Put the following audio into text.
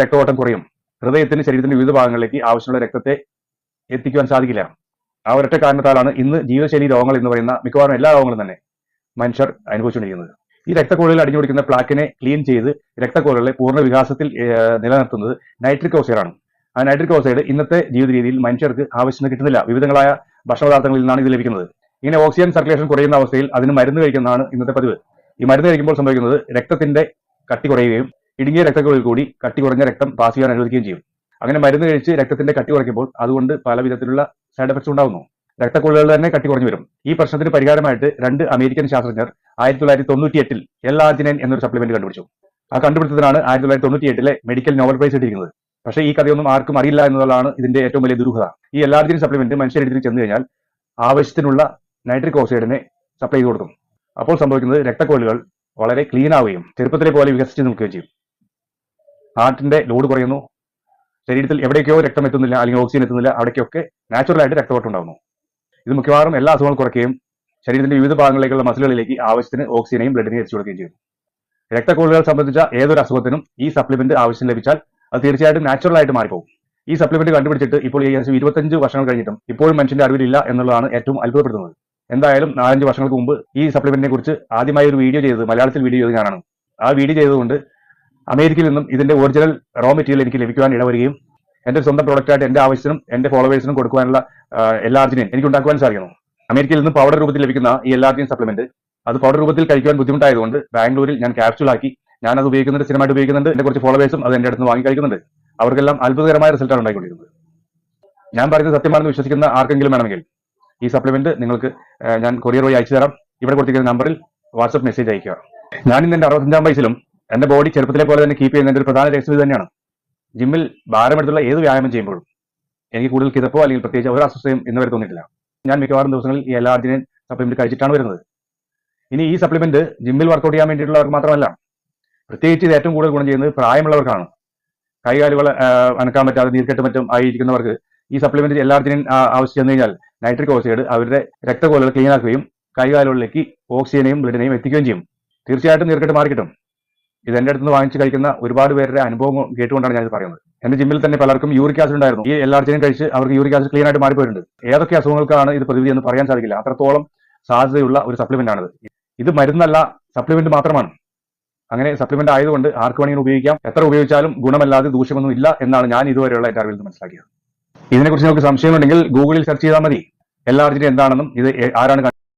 രക്തഓട്ടം കുറയും. ഹൃദയത്തിന് ശരീരത്തിന്റെ വിവിധ ഭാഗങ്ങളിലേക്ക് ആവശ്യമുള്ള രക്തത്തെ എത്തിക്കുവാൻ സാധിക്കില്ല. ആ ഒരൊറ്റ കാരണത്താലാണ് ഇന്ന് ജീവിതശൈലി രോഗങ്ങൾ എന്ന് പറയുന്ന മിക്കവാറും എല്ലാ രോഗങ്ങളും തന്നെ മനുഷ്യർ അനുഭവിച്ചുകൊണ്ടിരിക്കുന്നത്. ഈ രക്തക്കുഴലിൽ അടിഞ്ഞുപിടിക്കുന്ന പ്ലാക്കിനെ ക്ലീൻ ചെയ്ത് രക്തക്കുഴലുകളെ പൂർണ്ണ വികാസത്തിൽ നിലനിർത്തുന്നത് നൈട്രിക് ഓക്സൈഡാണ്. ആ നൈട്രിക് ഓക്സൈഡ് ഇന്നത്തെ ജീവിത രീതിയിൽ മനുഷ്യർക്ക് ആവശ്യത്തിന് കിട്ടുന്നില്ല. വിവിധങ്ങളായ ഭക്ഷണപദാർത്ഥങ്ങളിൽ നിന്നാണ് ഇത് ലഭിക്കുന്നത്. ഇങ്ങനെ ഓക്സിജൻ സർക്കുലേഷൻ കുറയുന്ന അവസ്ഥയിൽ അതിന് മരുന്ന് കഴിക്കുന്നതാണ് ഇന്നത്തെ പതിവ്. ഈ മരുന്ന് കഴിക്കുമ്പോൾ സംഭവിക്കുന്നത് രക്തത്തിന്റെ കട്ടി കുറയുകയും ഇടുങ്ങിയ രക്തക്കുഴലിൽ കൂടി കട്ടി കുറഞ്ഞ രക്തം പാസ് ചെയ്യാൻ അനുവദിക്കുകയും ചെയ്യും. അങ്ങനെ മരുന്ന് കഴിച്ച് രക്തത്തിന്റെ കട്ടി കുറയ്ക്കുമ്പോൾ അതുകൊണ്ട് പല വിധത്തിലുള്ള സൈഡ് എഫക്ട്സ് ഉണ്ടാകുന്നു. രക്തക്കുഴലുകൾ തന്നെ കട്ടി കുറഞ്ഞു വരും. ഈ പ്രശ്നത്തിന് പരിഹാരമായിട്ട് 2 അമേരിക്കൻ ശാസ്ത്രജ്ഞർ 1998 L-Arginine എന്നൊരു സപ്ലിമെന്റ് കണ്ടുപിടിച്ചു. ആ കണ്ടുപിടുത്തത്തിനാണ് 1998 മെഡിക്കൽ നോബൽ പ്രൈസ് കിട്ടിയിരിക്കുന്നത്. പക്ഷേ ഈ കഥയൊന്നും ആർക്കും അറിയില്ല എന്നുള്ളതാണ് ഇതിന്റെ ഏറ്റവും വലിയ ദുരൂഹത. ഈ L-Arginine സപ്ലിമെന്റ് മനുഷ്യ ശരീരത്തിൽ ചെന്ന് കഴിഞ്ഞാൽ ആവശ്യത്തിനുള്ള നൈട്രിക് ഓക്സൈഡിനെ സപ്ലൈ ചെയ്ത് കൊടുക്കും. അപ്പോൾ സംഭവിക്കുന്നത് രക്തക്കുഴലുകൾ വളരെ ക്ലീൻ ആവുകയും ചെറുപ്പത്തിലെ പോലെ വികസിച്ച് നിൽക്കുകയും ചെയ്യും. ഹാർട്ടിന്റെ ലോഡ് കുറയുന്നു. ശരീരത്തിൽ എവിടേക്കോ രക്തം എത്തുന്നില്ല, അല്ലെങ്കിൽ ഓക്സിജൻ എത്തുന്നില്ല, അവിടേക്കൊക്കെ നാച്ചുറലായിട്ട് രക്തഓട്ടം ഉണ്ടാകുന്നു. ഇത് മിക്കവാറും എല്ലാ അസുഖങ്ങളും കുറയ്ക്കുകയും ശരീരത്തിന്റെ വിവിധ ഭാഗങ്ങളിലേക്കുള്ള മസിലുകളിലേക്ക് ആവശ്യത്തിന് ഓക്സിജനെയും ബ്ലഡിനെയും എത്തിച്ചു കൊടുക്കുകയും ചെയ്യും. രക്തക്കുഴലുകൾ സംബന്ധിച്ച ഏതൊരു അസുഖത്തിനും ഈ സപ്ലിമെന്റ് ആവശ്യം ലഭിച്ചാൽ അത് തീർച്ചയായിട്ടും നാച്ചുറലായിട്ട് മാറിപ്പോകും. ഈ സപ്ലിമെന്റ് കണ്ടുപിടിച്ചിട്ട് ഇപ്പോൾ 25 വർഷങ്ങൾ കഴിഞ്ഞിട്ടും ഇപ്പോഴും മനുഷ്യന്റെ അറിവിലില്ല എന്നുള്ളതാണ് ഏറ്റവും അത്ഭുതപ്പെടുത്തുന്നത്. എന്തായാലും 4-5 വർഷങ്ങൾക്ക് മുമ്പ് ഈ സപ്ലിമെന്റിനെ കുറിച്ച് ആദ്യമായി ഒരു വീഡിയോ ചെയ്തത്, മലയാളത്തിൽ വീഡിയോ ചെയ്തത് ഞാനാണ്. ആ വീഡിയോ ചെയ്തുകൊണ്ട് അമേരിക്കയിൽ നിന്നും ഇതിന്റെ ഒറിജിനൽ റോ മെറ്റീരിയൽ എനിക്ക് ലഭിക്കുവാൻ ഇടവരികയും എന്റെ സ്വന്തം പ്രോഡക്റ്റായിട്ട് എന്റെ ആവശ്യത്തിനും എന്റെ ഫോളോവേഴ്സിനും കൊടുക്കുവാനുള്ള L-Arginine എനിക്ക് ഉണ്ടാക്കുവാൻ സാധിക്കുന്നു. അമേരിക്കയിൽ നിന്ന് പൗഡർ രൂപത്തിൽ ലഭിക്കുന്ന ഈ L-Arginine സപ്ലിമെന്റ് അത് പൗഡർ രൂപത്തിൽ കഴിക്കുവാൻ ബുദ്ധിമുട്ടായതുകൊണ്ട് ബാംഗ്ലൂരിൽ ഞാൻ ക്യാപ്സ്യൂൾ ആക്കി ഞാൻ അത് ഉപയോഗിക്കുന്നുണ്ട്, സ്ഥിരമായിട്ട് ഉപയോഗിക്കുന്നുണ്ട്. എന്റെ കുറച്ച് ഫോളോവേഴ്സും അത് എന്റെ അടുത്ത് വാങ്ങി കഴിക്കുന്നുണ്ട്. അവർക്കെല്ലാം അത്ഭുതകരമായ റിസൾട്ടാണ് ഉണ്ടായിക്കൊണ്ടിരിക്കുന്നത്. ഞാൻ പറയുന്നത് സത്യമാണെന്ന് വിശ്വസിക്കുന്ന ആർക്കെങ്കിലും വേണമെങ്കിൽ ഈ സപ്ലിമെന്റ് നിങ്ങൾക്ക് ഞാൻ കൊറിയർ വഴി അയച്ചു തരാം. ഇവിടെ കൊടുത്തിരിക്കുന്ന നമ്പറിൽ വാട്സ്ആപ്പ് മെസ്സേജ് അയക്കുക. ഞാൻ ഇന്ന് എന്റെ 65-ാം വയസ്സിലും എന്റെ ബോഡി ചെറുപ്പത്തിലെ പോലെ തന്നെ കീപ്പ് ചെയ്യുന്നതിന്റെ ഒരു പ്രധാന രഹസ്യം ഇത് തന്നെയാണ്. ജിമ്മിൽ ഭാരമെടുത്തുള്ള ഏത് വ്യായാമം ചെയ്യുമ്പോഴും എനിക്ക് കൂടുതൽ കിതപ്പോ അല്ലെങ്കിൽ പ്രത്യേകിച്ച് ഒരു അസ്വസ്ഥയും ഇന്ന് വരെ തോന്നിയിട്ടില്ല. ഞാൻ മിക്കവാറും ദിവസങ്ങളിൽ ഈ L-Arginine സപ്ലിമെന്റ് കഴിച്ചിട്ടാണ് വരുന്നത്. ഇനി ഈ സപ്ലിമെന്റ് ജിമ്മിൽ വർക്കൗട്ട് ചെയ്യാൻ വേണ്ടിയിട്ടുള്ളവർക്ക് മാത്രമല്ല, പ്രത്യേകിച്ച് ഇത് ഏറ്റവും കൂടുതൽ ഗുണം ചെയ്യുന്നത് പ്രായമുള്ളവർക്കാണ്. കൈകാലുകൾ അനക്കാൻ പറ്റാതെ നീർക്കെട്ട് മറ്റും ആയിരിക്കുന്നവർക്ക് ഈ സപ്ലിമെന്റ് L-Arginine ആവശ്യം ചെന്ന് കഴിഞ്ഞാൽ നൈട്രിക് ഓക്സൈഡ് അവരുടെ രക്തക്കുഴലുകൾ ക്ലീൻ ആക്കുകയും കൈകാലുകളിലേക്ക് ഓക്സിജനെയും ബ്ലഡിനെയും എത്തിക്കുകയും ചെയ്യും. തീർച്ചയായിട്ടും നീർക്കെട്ട് മാറിക്കിട്ടും. ഇത് എന്റെ അടുത്ത് നിന്ന് വാങ്ങിച്ച് കഴിക്കുന്ന ഒരുപാട് പേരുടെ അനുഭവം കേട്ടുകൊണ്ടാണ് ഞാനിത് പറയുന്നത്. എന്റെ ജിമ്മിൽ തന്നെ പലർക്കും യൂറിക് ആസിഡ് ഉണ്ടായിരുന്നു. ഈ L-Arginine കഴിച്ച് അവർക്ക് യൂറിക് ആസിഡ് ക്ലീൻ ആയിട്ട് മാറിപ്പോയിട്ടുണ്ട്. ഏതൊക്കെ അസുഖങ്ങൾക്കാണ് ഇത് പ്രതിവിധി എന്ന് പറയാൻ സാധിക്കില്ല. അത്രത്തോളം സാധ്യതയുള്ള ഒരു സപ്ലിമെന്റ് ആണിത്. ഇത് മരുന്നല്ല, സപ്ലിമെന്റ് മാത്രമാണ്. അങ്ങനെ സപ്ലിമെന്റ് ആയതുകൊണ്ട് ആർക്ക് വേണമെങ്കിലും ഉപയോഗിക്കാം. എത്ര ഉപയോഗിച്ചാലും ഗുണമല്ലാതെ ദൂഷ്യമൊന്നും ഇല്ല എന്നാണ് ഞാൻ ഇതുവരെയുള്ള എന്റെ അറിവിൽ നിന്ന് മനസ്സിലാക്കിയത്. ഇതിനെക്കുറിച്ച് നിങ്ങൾക്ക് സംശയമുണ്ടെങ്കിൽ ഗൂഗിളിൽ സെർച്ച് ചെയ്താൽ മതി. L-Arginine എന്താണെന്നും ഇത് ആരാണ്